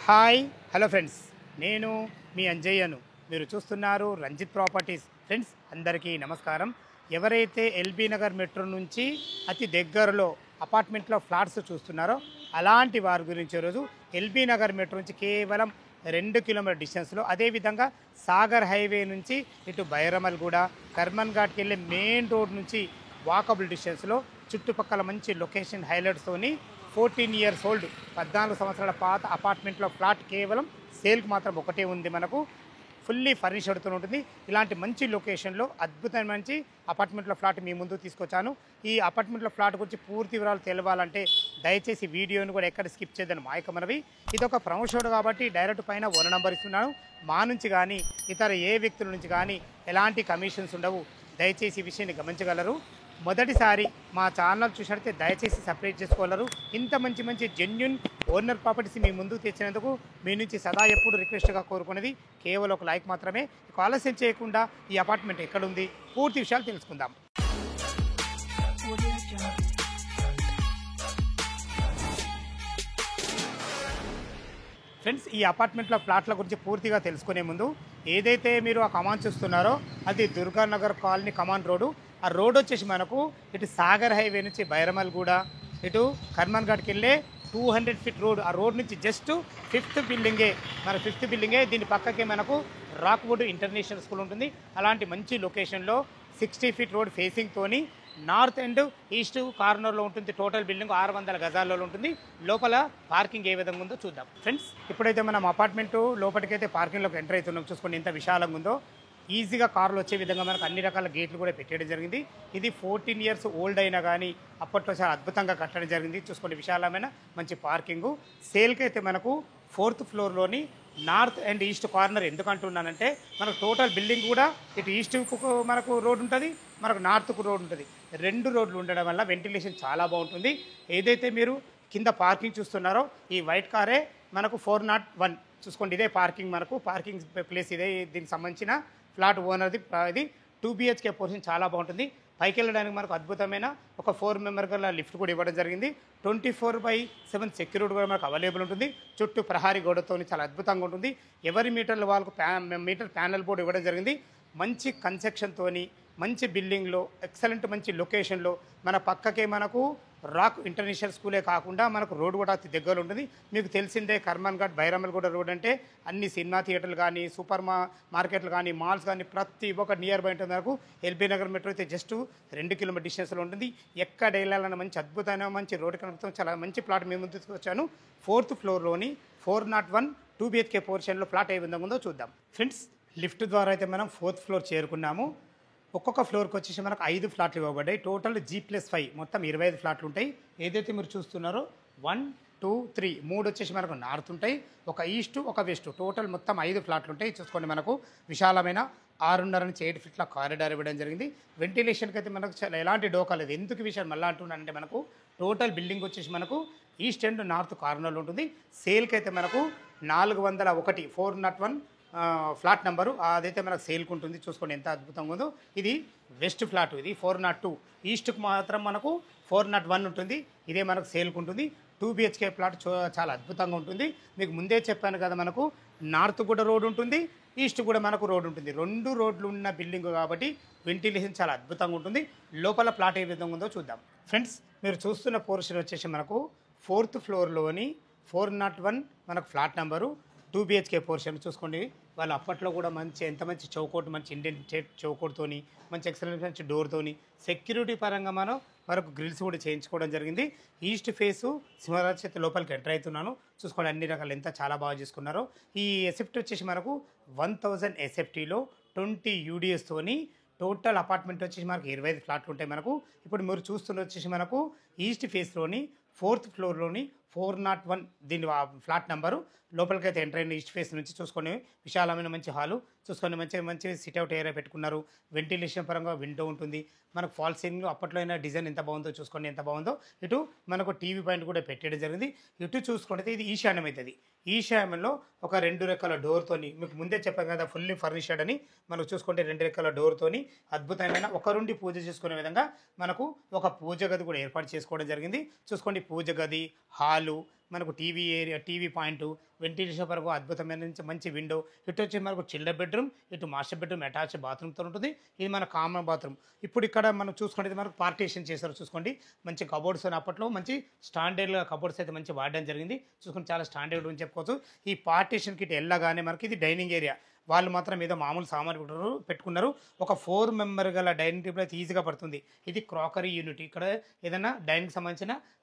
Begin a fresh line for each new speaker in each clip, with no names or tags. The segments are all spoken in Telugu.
హాయ్ హలో ఫ్రెండ్స్, నేను మీ అంజయ్యను. మీరు చూస్తున్నారు రంజిత్ ప్రాపర్టీస్. ఫ్రెండ్స్ అందరికీ నమస్కారం. ఎవరైతే ఎల్బీ నగర్ మెట్రో నుంచి అతి దగ్గరలో అపార్ట్మెంట్లో ఫ్లాట్స్ చూస్తున్నారో అలాంటి వారి గురించి ఈరోజు ఎల్బీ నగర్ మెట్రో నుంచి కేవలం 2 కిలోమీటర్ డిస్టెన్స్లో, అదేవిధంగా సాగర్ హైవే నుంచి ఇటు బైరమల్గూడ కర్మన్ ఘాట్కి వెళ్ళే మెయిన్ రోడ్ నుంచి వాకబుల్ డిస్టెన్స్లో చుట్టుపక్కల మంచి లొకేషన్ హైలైట్స్తోని 14 ఇయర్స్ ఓల్డ్ 14 సంవత్సరాల పాత అపార్ట్మెంట్లో ఫ్లాట్ కేవలం సేల్కి మాత్రం ఒకటే ఉంది. మనకు ఫుల్లీ ఫర్నిష్డ్తో ఉంటుంది. ఇలాంటి మంచి లొకేషన్లో అద్భుతమైన మంచి అపార్ట్మెంట్లో ఫ్లాట్ మీ ముందు తీసుకొచ్చాను. ఈ అపార్ట్మెంట్లో ఫ్లాట్ గురించి పూర్తి వివరాలు తెలవాలంటే దయచేసి వీడియోని కూడా ఎక్కడ స్కిప్ చేయదని మా యొక్క మనవి. ఇది ఒక ప్రమోషన్ కాబట్టి డైరెక్ట్ పైన ఓన్ నెంబర్ ఇస్తున్నాను. మా నుంచి కానీ ఇతర ఏ వ్యక్తుల నుంచి కానీ ఎలాంటి కమిషన్స్ ఉండవు. దయచేసి ఈ విషయాన్ని గమనించగలరు. మొదటిసారి మా ఛానల్ చూసినట్లయితే దయచేసి సబ్స్క్రైబ్ చేసుకోగలరు. ఇంత మంచి మంచి జెన్యున్ ఓనర్ ప్రాపర్టీస్ మీ ముందుకు తెచ్చినందుకు మీ నుంచి సదా ఎప్పుడు రిక్వెస్ట్గా కోరుకునేది కేవలం ఒక లైక్ మాత్రమే. ఆలస్యం చేయకుండా ఈ అపార్ట్మెంట్ ఎక్కడుంది పూర్తి విషయాలు తెలుసుకుందాం. ఫ్రెండ్స్, ఈ అపార్ట్మెంట్లో ఫ్లాట్ల గురించి పూర్తిగా తెలుసుకునే ముందు ఏదైతే మీరు ఆ కమాన్ చూస్తున్నారో అది దుర్గానగర్ కాలనీ కమాన్ రోడ్డు. ఆ రోడ్ వచ్చేసి మనకు ఇటు సాగర్ హైవే నుంచి బైరమల్గూడ ఇటు కర్మన్ ఘాట్కి వెళ్ళే 200 ఫీట్ రోడ్. ఆ రోడ్ నుంచి జస్ట్ ఫిఫ్త్ బిల్డింగే దీని పక్కకే మనకు రాక్వుడ్ ఇంటర్నేషనల్ స్కూల్ ఉంటుంది. అలాంటి మంచి లొకేషన్లో 60 ఫీట్ రోడ్ ఫేసింగ్తోని నార్త్ అండ్ ఈస్ట్ కార్నర్లో ఉంటుంది. టోటల్ బిల్డింగ్ 600 గజాల్లో ఉంటుంది. లోపల పార్కింగ్ ఏ విధంగా ఉందో చూద్దాం. ఫ్రెండ్స్, ఇప్పుడైతే మనం అపార్ట్మెంట్ లోపలికైతే పార్కింగ్లోకి ఎంటర్ అవుతున్నాం. చూసుకోండి ఎంత విశాలంగా ఉందో. ఈజీగా కార్లు వచ్చే విధంగా మనకు అన్ని రకాల గేట్లు కూడా పెట్టడం జరిగింది. ఇది 14 ఇయర్స్ ఓల్డ్ అయినా కానీ అప్పట్లో చాలా అద్భుతంగా కట్టడం జరిగింది. చూసుకోండి విశాలమైన మంచి పార్కింగు. సేల్కి అయితే మనకు 4th ఫ్లోర్లోని నార్త్ అండ్ ఈస్ట్ కార్నర్. ఎందుకు అంటున్నానంటే మనకు టోటల్ బిల్డింగ్ కూడా ఇటు ఈస్ట్కు మనకు రోడ్ ఉంటుంది, మనకు నార్త్కు రోడ్ ఉంటుంది. 2 రోడ్లు ఉండడం వల్ల వెంటిలేషన్ చాలా బాగుంటుంది. ఏదైతే మీరు కింద పార్కింగ్ చూస్తున్నారో ఈ వైట్ కారే మనకు 401. చూసుకోండి ఇదే పార్కింగ్, మనకు పార్కింగ్ ప్లేస్ ఇదే. దీనికి సంబంధించిన ఫ్లాట్ ఓనర్ది. ఇది 2 BHK పోర్షన్ చాలా బాగుంటుంది. పైకి వెళ్ళడానికి మనకు అద్భుతమైన ఒక 4 మెంబర్ గల లిఫ్ట్ కూడా ఇవ్వడం జరిగింది. 24/7 సెక్యూరిటీ కూడా మనకు అవైలబుల్ ఉంటుంది. చుట్టూ ప్రహారీ గోడతో చాలా అద్భుతంగా ఉంటుంది. ఎవరి మీటర్ల వాళ్ళకు మీటర్ ప్యానల్ బోర్డు ఇవ్వడం జరిగింది. మంచి కన్స్ట్రక్షన్తోని మంచి బిల్డింగ్లో ఎక్సలెంట్ మంచి లొకేషన్లో మన పక్కకే మనకు రాక్ ఇంటర్నేషనల్ స్కూలే కాకుండా మనకు రోడ్ కూడా అతి దగ్గర ఉంటుంది. మీకు తెలిసిందే కర్మన్ ఘాట్ బైరమల్గూడ రోడ్ అంటే అన్ని సినిమా థియేటర్లు కానీ సూపర్ మార్కెట్లు కానీ మాల్స్ కానీ ప్రతి ఒక్క నియర్ బై ఉంటుంది. మనకు ఎల్బీ నగర్ మెట్రో అయితే జస్ట్ 2 కిలోమీటర్ డిస్టెన్స్లో ఉంటుంది. ఎక్కడ వెళ్ళాలన్న మంచి అద్భుతమైన మంచి రోడ్డు కనుక చాలా మంచి ప్లాట్ మేము ముందు తీసుకొచ్చాను. 4th ఫ్లోర్లోని 401 2 BHK పోర్షన్లో ఫ్లాట్ ఏ విధంగా ఉందో చూద్దాం. ఫ్రెండ్స్, లిఫ్ట్ ద్వారా అయితే మనం 4th ఫ్లోర్ చేరుకున్నాము. ఒక్కొక్క ఫ్లోర్కి వచ్చేసి మనకు 5 ఫ్లాట్లు ఇవ్వబడ్డాయి. టోటల్ G+5 మొత్తం 25 ఫ్లాట్లు ఉంటాయి. ఏదైతే మీరు చూస్తున్నారో 1, 2, 3 3 వచ్చేసి మనకు నార్త్ ఉంటాయి, ఒక ఈస్ట్ ఒక వెస్ట్, టోటల్ మొత్తం 5 ఫ్లాట్లు ఉంటాయి. చూసుకోండి మనకు విశాలమైన 6.5 నుంచి 8 ఫీట్ల కారిడార్ ఇవ్వడం జరిగింది. వెంటిలేషన్కి అయితే మనకు చాలా ఎలాంటి డోకా లేదు. ఎందుకు విషయం మళ్ళీ అంటున్నానంటే మనకు టోటల్ బిల్డింగ్ వచ్చేసి మనకు ఈస్ట్ అండ్ నార్త్ కార్నర్లో ఉంటుంది. సేల్కి అయితే మనకు 401 401 ఫ్లాట్ నెంబరు అదైతే మనకు సేల్కి ఉంటుంది. చూసుకోండి ఎంత అద్భుతంగా ఉందో. ఇది వెస్ట్ ఫ్లాట్, ఇది 402. ఈస్ట్కి మాత్రం మనకు 401 ఉంటుంది. ఇదే మనకు సేల్కి ఉంటుంది. 2 BHK ప్లాట్ చాలా అద్భుతంగా ఉంటుంది. మీకు ముందే చెప్పాను కదా, మనకు నార్త్ కూడా రోడ్ ఉంటుంది, ఈస్ట్ కూడా మనకు రోడ్ ఉంటుంది. 2 రోడ్లు ఉన్న బిల్డింగ్ కాబట్టి వెంటిలేషన్ చాలా అద్భుతంగా ఉంటుంది. లోపల ప్లాట్ ఏ విధంగా ఉందో చూద్దాం. ఫ్రెండ్స్, మీరు చూస్తున్న పోర్షన్ వచ్చేసి మనకు 4th ఫ్లోర్లోని 401 మనకు ఫ్లాట్ నెంబరు 2 BHK పోర్షన్. చూసుకోండి వాళ్ళు అప్పట్లో కూడా మంచి ఎంత మంచి చౌకోట్, మంచి ఇండియన్ స్టేట్ చౌకోట్తోని మంచి ఎక్సలెంట్ మంచి డోర్తోని సెక్యూరిటీ పరంగా మనకు గ్రిల్స్ కూడా చేయించుకోవడం జరిగింది. ఈస్ట్ ఫేసు సింహరాజ్ చేతి లోపలికి ఎంటర్ అవుతున్నాను. చూసుకోండి అన్ని రకాలు ఎంత చాలా బాగా చేసుకున్నారో. ఈ ఎసెప్ట్ వచ్చేసి మనకు 1000 SFTలో 20 UDSతోని టోటల్ అపార్ట్మెంట్ వచ్చేసి మనకు 25 ఫ్లాట్లు ఉంటాయి. మనకు ఇప్పుడు మీరు చూస్తున్న వచ్చేసి మనకు ఈస్ట్ ఫేస్లోని 4th ఫ్లోర్లోని 401 దీని ఫ్లాట్ నెంబరు. లోపలికైతే ఎంటర్ అయిన ఈస్ట్ ఫేస్ నుంచి చూసుకొని విశాలమైన మంచి హాలు. చూసుకొని మంచి సిట్అవుట్ ఏరియా పెట్టుకున్నారు. వెంటిలేషన్ పరంగా విండో ఉంటుంది. మనకు ఫాల్ సీలింగ్ అప్పట్లో అయినా డిజైన్ ఎంత బాగుందో చూసుకోండి ఎంత బాగుందో. ఇటు మనకు టీవీ పాయింట్ కూడా పెట్టడం జరిగింది. ఇటు చూసుకుంటే ఇది ఈశాన్యం అవుతుంది. ఈశాన్యంలో ఒక 2 రెక్కల డోర్తోని, మీకు ముందే చెప్పాను కదా ఫుల్లీ ఫర్నిష్డ్ అని. మనకు చూసుకుంటే 2 రెక్కల డోర్తోని అద్భుతమైన ఒకరుండి పూజ చేసుకునే విధంగా మనకు ఒక పూజ గది కూడా ఏర్పాటు చేసుకోవడం జరిగింది. చూసుకోండి పూజ గది, హాలు, మనకు TV area, TV point, ventilation వరకు అద్భుతమైన మంచి విండో. ఇటు వచ్చి మనకు చిల్డ్రన్ బెడ్రూమ్, ఇటు మాస్టర్ బెడ్రూమ్ అటాచ్ బాత్రూమ్తో ఉంటుంది. ఇది మన కామన్ బాత్రూమ్. ఇప్పుడు ఇక్కడ మనం చూసుకుంటే మనకు పార్టీషన్ చేశారు చూసుకోండి. మంచి కబోర్డ్స్ అప్పట్లో మంచి స్టాండర్డ్గా కబోర్డ్స్ అయితే మంచి వాడడం జరిగింది. చూసుకుంటే చాలా స్టాండర్డ్ అని చెప్పుకోవచ్చు. ఈ పార్టీషన్కి ఇటు వెళ్ళగానే మనకి ఇది డైనింగ్ ఏరియా. వాళ్ళు మాత్రం ఏదో మామూలు సామాన్లు పెట్టుకున్నారు. ఒక 4 మెంబర్ గల డైనింగ్ టేబుల్ అయితే ఈజీగా పడుతుంది. ఇది క్రాకరీ యూనిట్. ఇక్కడ ఏదైనా డైనింగ్ సంబంధించిన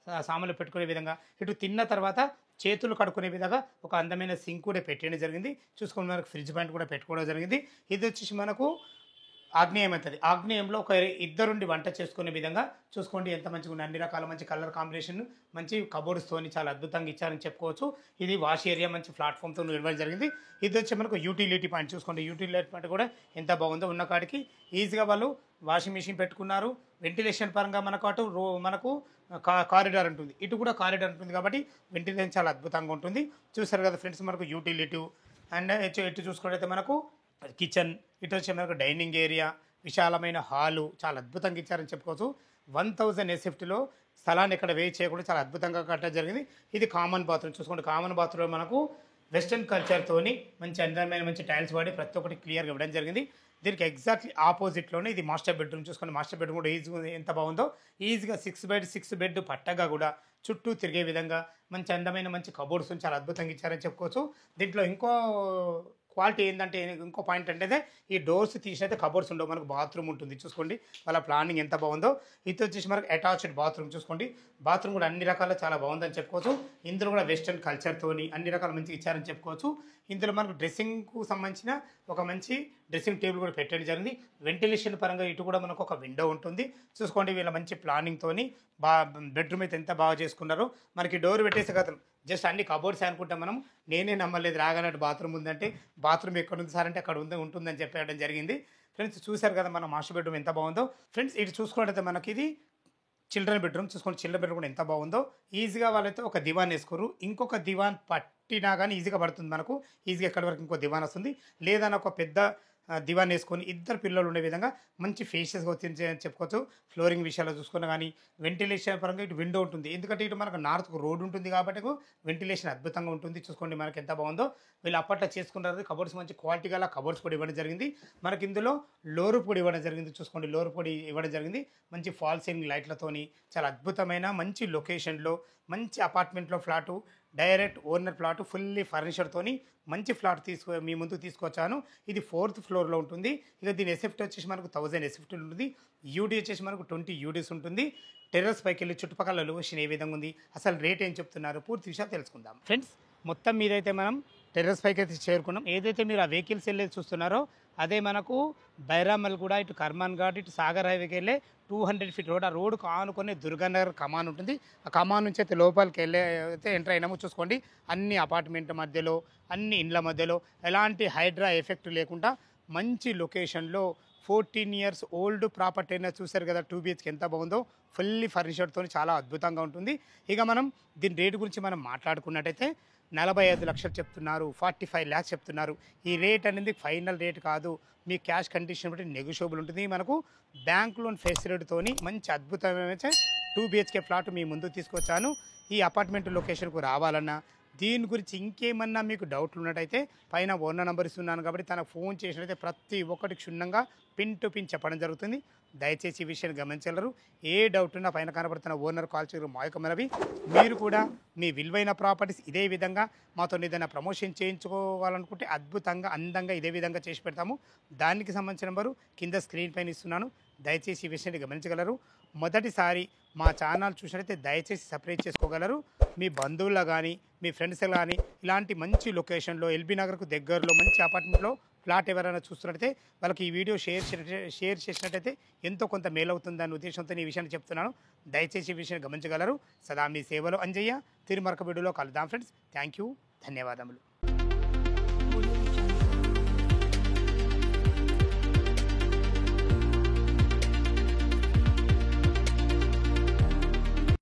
సామాన్లు పెట్టుకునే విధంగా, ఇటు తిన్న తర్వాత చేతులు కడుక్కునే విధంగా ఒక అందమైన సింక్ కూడా పెట్టడం జరిగింది. చూసుకుని మనకు ఫ్రిడ్జ్ పాయింట్ కూడా పెట్టుకోవడం జరిగింది. ఇది వచ్చేసి మనకు ఆగ్నేయం అవుతుంది. ఆగ్నేయంలో ఒక ఇద్దరుండి వంట చేసుకునే విధంగా చూసుకోండి. ఎంత మంచిగా ఉంది, అన్ని రకాల మంచి కలర్ కాంబినేషన్, మంచి కబోర్డ్స్తోని చాలా అద్భుతంగా ఇచ్చారని చెప్పుకోవచ్చు. ఇది వాష్ ఏరియా మంచి ప్లాట్ఫామ్తో ఇవ్వడం జరిగింది. ఇది వచ్చి మనకు యూటిలిటీ పాయింట్. చూసుకోండి యూటిలిటీ పాయింట్ కూడా ఎంత బాగుందో. ఉన్న కాడికి ఈజీగా వాళ్ళు వాషింగ్ మిషన్ పెట్టుకున్నారు. వెంటిలేషన్ పరంగా మనకు అటు మనకు కారిడార్ ఉంటుంది, ఇటు కూడా కారిడార్ ఉంటుంది కాబట్టి వెంటిలేషన్ చాలా అద్భుతంగా ఉంటుంది. చూసారు కదా ఫ్రెండ్స్, మనకు యూటిలిటీ అండ్ ఇటు చూసుకుంటే మనకు కిచెన్, ఇటు వచ్చి మనకు డైనింగ్ ఏరియా, విశాలమైన హాలు చాలా అద్భుతంగా ఇచ్చారని చెప్పుకోవచ్చు. 1000 SFTలో స్థలాన్ని ఇక్కడ వేస్ట్ చేయకుండా చాలా అద్భుతంగా కట్టడం జరిగింది. ఇది కామన్ బాత్రూమ్. చూసుకోండి కామన్ బాత్రూంలో మనకు వెస్టర్న్ కల్చర్తోని మంచి అందమైన మంచి టైల్స్ వాడి ప్రతి ఒక్కటి క్లియర్గా ఇవ్వడం జరిగింది. దీనికి ఎగ్జాక్ట్లీ ఆపోజిట్లోనే ఇది మాస్టర్ బెడ్రూమ్. చూసుకోండి మాస్టర్ బెడ్రూమ్ కూడా ఈజీగా ఎంత బాగుందో. ఈజీగా 6 బెడ్ పట్టగా కూడా చుట్టూ తిరిగే విధంగా మంచి అందమైన మంచి కబోర్డ్స్ చాలా అద్భుతంగా ఇచ్చారని చెప్పుకోవచ్చు. దీంట్లో ఇంకో క్వాలిటీ ఏంటంటే, ఇంకో పాయింట్ అంటే ఈ డోర్స్ తీసినైతే కబోర్డ్స్ ఉండవు, మనకు బాత్రూమ్ ఉంటుంది. చూసుకోండి వాళ్ళ ప్లానింగ్ ఎంత బాగుందో. ఇది వచ్చేసి మనకు అటాచ్డ్ బాత్రూమ్. చూసుకోండి బాత్రూమ్ కూడా అన్ని రకాల చాలా బాగుందని చెప్పుకోవచ్చు. ఇందులో కూడా వెస్టర్న్ కల్చర్తోని అన్ని రకాల మంచిగా ఇచ్చారని చెప్పుకోవచ్చు. ఇందులో మనకు డ్రెస్సింగ్కు సంబంధించిన ఒక మంచి డ్రెస్సింగ్ టేబుల్ కూడా పెట్టడం జరిగింది. వెంటిలేషన్ పరంగా ఇటు కూడా మనకు ఒక విండో ఉంటుంది. చూసుకోండి వీళ్ళ మంచి ప్లానింగ్తోని బెడ్రూమ్ అయితే ఎంత బాగా చేసుకున్నారో. మనకి డోర్ పెట్టేసే కదా జస్ట్ అన్ని కబోర్డ్స్ అనుకుంటాం మనం. నేనే నమ్మలేదు రాగానట్టు బాత్రూమ్ ఉందంటే. బాత్రూమ్ ఎక్కడ ఉంది సార్ అంటే అక్కడ ఉంటుందని చెప్పడం జరిగింది. ఫ్రెండ్స్ చూసారు కదా మన మాస్టర్ బెడ్రూమ్ ఎంత బాగుందో. ఫ్రెండ్స్ ఇటు చూసుకున్నట్టయితే మనకి ఇది చిల్డ్రన్ బెడ్రూమ్. చూసుకోండి చిల్డ్రన్ బెడ్రూమ్ కూడా ఎంత బాగుందో. ఈజీగా వాళ్ళైతే ఒక దివాన్ వేసుకోరు, ఇంకొక దివాన్ పట్టినా కానీ ఈజీగా పడుతుంది మనకు. ఈజీగా ఎక్కడి వరకు ఇంకో దివాన్ వస్తుంది. లేదని ఒక పెద్ద దివాన్ వేసుకొని ఇద్దరు పిల్లలు ఉండే విధంగా మంచి ఫేషియస్గా వచ్చింది చెప్పుకోవచ్చు. ఫ్లోరింగ్ విషయాల్లో చూసుకున్నా కానీ వెంటిలేషన్ పరంగా ఇటు విండో ఉంటుంది. ఎందుకంటే ఇటు మనకు నార్త్కు రోడ్ ఉంటుంది కాబట్టి వెంటిలేషన్ అద్భుతంగా ఉంటుంది. చూసుకోండి మనకి ఎంత బాగుందో. వీళ్ళు అప్పట్లో చేసుకున్నారు. కబోర్డ్స్ మంచి క్వాలిటీ గల కబోర్డ్స్ కూడా ఇవ్వడం జరిగింది. మనకి ఇందులో లోరు పొడి ఇవ్వడం జరిగింది. చూసుకోండి లోరు పొడి ఇవ్వడం జరిగింది. మంచి ఫాల్ సీలింగ్ లైట్లతోని చాలా అద్భుతమైన మంచి లొకేషన్లో మంచి అపార్ట్మెంట్లో flat, direct owner plot, fully ఫర్నిచర్తోని మంచి ఫ్లాట్ మీ ముందుకు తీసుకొచ్చాను. ఇది 4th ఫ్లోర్లో ఉంటుంది. ఇక దీని ఎస్ఎఫ్టీ వచ్చేసి మనకు 1000 SFT ఉంటుంది. యూడీ వచ్చేసి మనకు 20 UDs ఉంటుంది. టెర్రస్ పైకి వెళ్ళి చుట్టుపక్కల లొకేషన్ ఏ విధంగా ఉంది, అసలు రేట్ ఏం చెప్తున్నారు, పూర్తి విషయాలు తెలుసుకుందాం. ఫ్రెండ్స్ మొత్తం మీదైతే మనం టెర్రస్ పైకి అయితే చేరుకున్నాం. ఏదైతే మీరు ఆ వెహికల్స్ వెళ్ళేది చూస్తున్నారో అదే మనకు బైరామల్ కూడా ఇటు కర్మాన్ ఘాట్ ఇటు సాగర్ హైవేకి వెళ్ళే 200 feet రోడ్. ఆ రోడ్కు ఆనుకొని దుర్గానగర్ కమాన్ ఉంటుంది. ఆ కమాన్ నుంచి అయితే లోపలికి వెళ్ళే అయితే ఎంటర్ అయినాము. చూసుకోండి అన్ని అపార్ట్మెంట్ మధ్యలో, అన్ని ఇండ్ల మధ్యలో ఎలాంటి హైడ్రా ఎఫెక్ట్ లేకుండా మంచి లొకేషన్లో 14 years ఓల్డ్ ప్రాపర్టీ అయినా చూసారు కదా. 2 BHK ఎంత బాగుందో. ఫుల్లీ ఫర్నిచర్తో చాలా అద్భుతంగా ఉంటుంది. ఇక మనం దీని రేటు గురించి మనం మాట్లాడుకున్నట్టయితే 45 లక్షలు చెప్తున్నారు, 45 lakhs చెప్తున్నారు. ఈ రేట్ అనేది ఫైనల్ రేట్ కాదు. మీ క్యాష్ కండిషన్ బట్టి నెగోషియబుల్ ఉంటుంది. మనకు బ్యాంక్ లోన్ ఫెసిలిటీతోని మంచి అద్భుతమైన 2 BHK ఫ్లాట్ మీ ముందుకు తీసుకొచ్చాను. ఈ అపార్ట్మెంట్ లొకేషన్కు రావాలన్నా దీని గురించి ఇంకేమన్నా మీకు డౌట్లు ఉన్నట్టయితే పైన ఓనర్ నెంబర్ ఇస్తున్నాను కాబట్టి తనకు ఫోన్ చేసినట్టయితే ప్రతి ఒక్కటి క్షుణ్ణంగా పిన్ టు పిన్ చెప్పడం జరుగుతుంది. దయచేసి ఈ విషయాన్ని గమనించగలరు. ఏ డౌట్ ఉన్నా పైన కనబడుతున్న ఓనర్ కాల్ చేయరు మాయకమరవి. మీరు కూడా మీ విలువైన ప్రాపర్టీస్ ఇదే విధంగా మాతో ఏదైనా ప్రమోషన్ చేయించుకోవాలనుకుంటే అద్భుతంగా అందంగా ఇదే విధంగా చేసి పెడతాము. దానికి సంబంధించిన నెంబరు కింద స్క్రీన్ పైన ఇస్తున్నాను. దయచేసి ఈ విషయాన్ని గమనించగలరు. మొదటిసారి మా ఛానల్ చూసినట్లయితే దయచేసి సబ్స్క్రైబ్ చేసుకోగలరు. మీ బంధువుల్లో కానీ మీ ఫ్రెండ్స్ కానీ ఇలాంటి మంచి లొకేషన్లో ఎల్బీ నగర్కు దగ్గరలో మంచి అపార్ట్మెంట్లో ఫ్లాట్ ఎవరైనా చూస్తున్నట్టయితే వాళ్ళకి ఈ వీడియో షేర్ చేసినట్టయితే ఎంతో కొంత మేలవుతుందనే ఉద్దేశంతో ఈ విషయాన్ని చెప్తున్నాను. దయచేసి ఈ విషయాన్ని గమనించగలరు. సదా మీ సేవలో అంజయ్య. తిరిగి మరొక వీడియోలో కలుద్దాం ఫ్రెండ్స్. థ్యాంక్ యూ, ధన్యవాదములు.